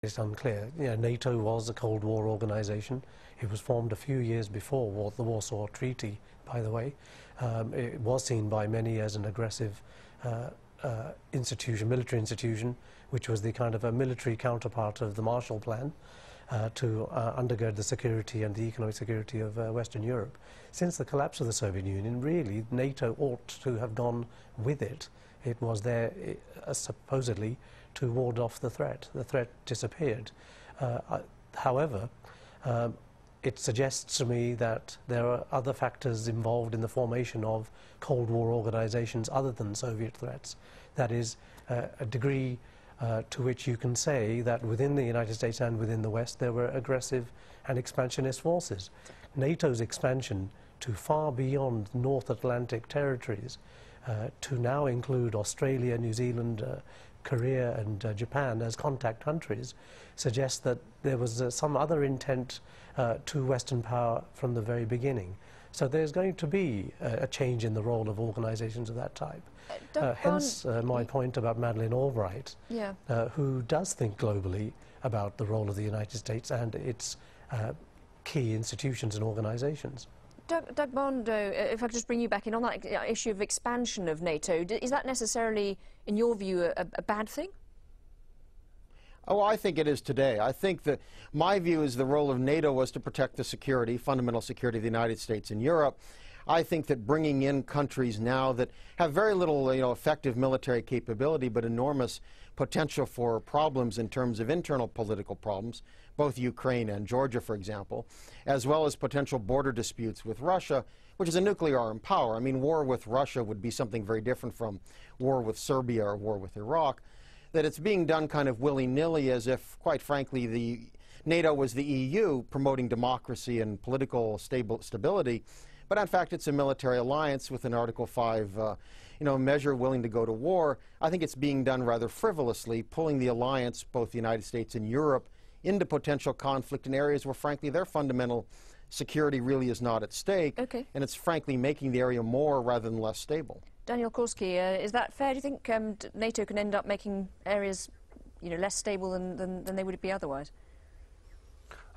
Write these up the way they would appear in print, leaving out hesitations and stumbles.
It's unclear. You know, NATO was a Cold War organization. It was formed a few years before the Warsaw Treaty, by the way. It was seen by many as an aggressive institution, military institution, which was the kind of a military counterpart of the Marshall Plan to undergird the security and the economic security of Western Europe. Since the collapse of the Soviet Union, really, NATO ought to have gone with it. It was there supposedly to ward off the threat. The threat disappeared. However, it suggests to me that there are other factors involved in the formation of Cold War organizations other than Soviet threats. That is, a degree to which you can say that within the United States and within the West there were aggressive and expansionist forces. NATO's expansion to far beyond North Atlantic territories, to now include Australia, New Zealand, Korea and Japan as contact countries, suggests that there was some other intent to Western power from the very beginning. So there's going to be a change in the role of organizations of that type. Hence my point about Madeleine Albright, who does think globally about the role of the United States and its key institutions and organizations. Doug Bondo, if I could just bring you back in on that issue of expansion of NATO, is that necessarily, in your view, a bad thing? Oh, I think it is today. I think that my view is the role of NATO was to protect the security, fundamental security of the United States and Europe. I think that bringing in countries now that have very little, effective military capability, but enormous potential for problems in terms of internal political problems, both Ukraine and Georgia, for example, as well as potential border disputes with Russia, which is a nuclear armed power. I mean, war with Russia would be something very different from war with Serbia or war with Iraq. That it's being done kind of willy-nilly, as if, quite frankly, the NATO was the EU promoting democracy and political stability. But in fact, it's a military alliance with an Article 5 measure willing to go to war. I think it's being done rather frivolously, pulling the alliance, both the United States and Europe, into potential conflict in areas where, frankly, their fundamental security really is not at stake. Okay. And it's, frankly, making the area more rather than less stable. Daniel Korski, is that fair? Do you think NATO can end up making areas less stable than they would be otherwise?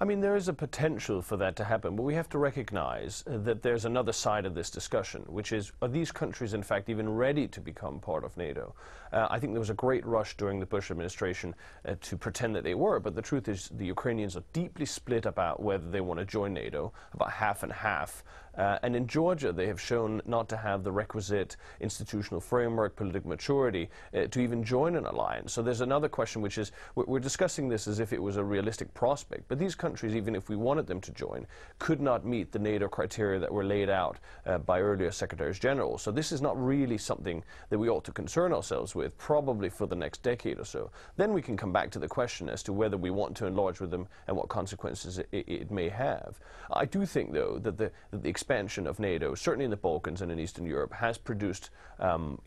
I mean, there is a potential for that to happen, but we have to recognize that there's another side of this discussion, which is, are these countries, in fact, even ready to become part of NATO? I think there was a great rush during the Bush administration to pretend that they were, but the truth is the Ukrainians are deeply split about whether they want to join NATO, about half and half. And in Georgia, they have shown not to have the requisite institutional framework, political maturity, to even join an alliance. So there's another question, which is, we're discussing this as if it was a realistic prospect, but these countries, even if we wanted them to join, could not meet the NATO criteria that were laid out by earlier Secretaries General. So this is not really something that we ought to concern ourselves with, probably for the next decade or so. Then we can come back to the question as to whether we want to enlarge with them and what consequences it may have. I do think, though, that the expansion of NATO, certainly in the Balkans and in Eastern Europe, has produced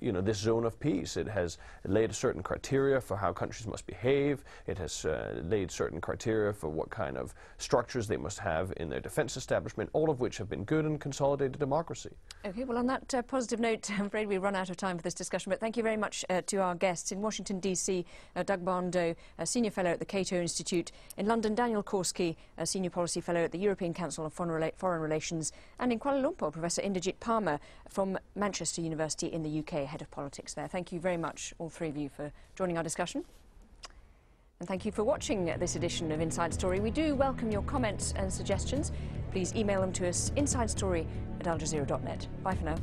this zone of peace. It has laid a certain criteria for how countries must behave. It has laid certain criteria for what kind of structures they must have in their defense establishment, all of which have been good and consolidated democracy. Okay, well, on that positive note, I'm afraid we've run out of time for this discussion, but thank you very much to our guests. In Washington, D.C., Doug Bondo, a Senior Fellow at the Cato Institute. In London, Daniel Korski, a Senior Policy Fellow at the European Council on Foreign Relations. And in Kuala Lumpur, Professor Inderjit Palmer from Manchester University in the UK, Head of Politics there. Thank you very much, all three of you, for joining our discussion. And thank you for watching this edition of Inside Story. We do welcome your comments and suggestions. Please email them to us, insidestory@aljazeera.net. Bye for now.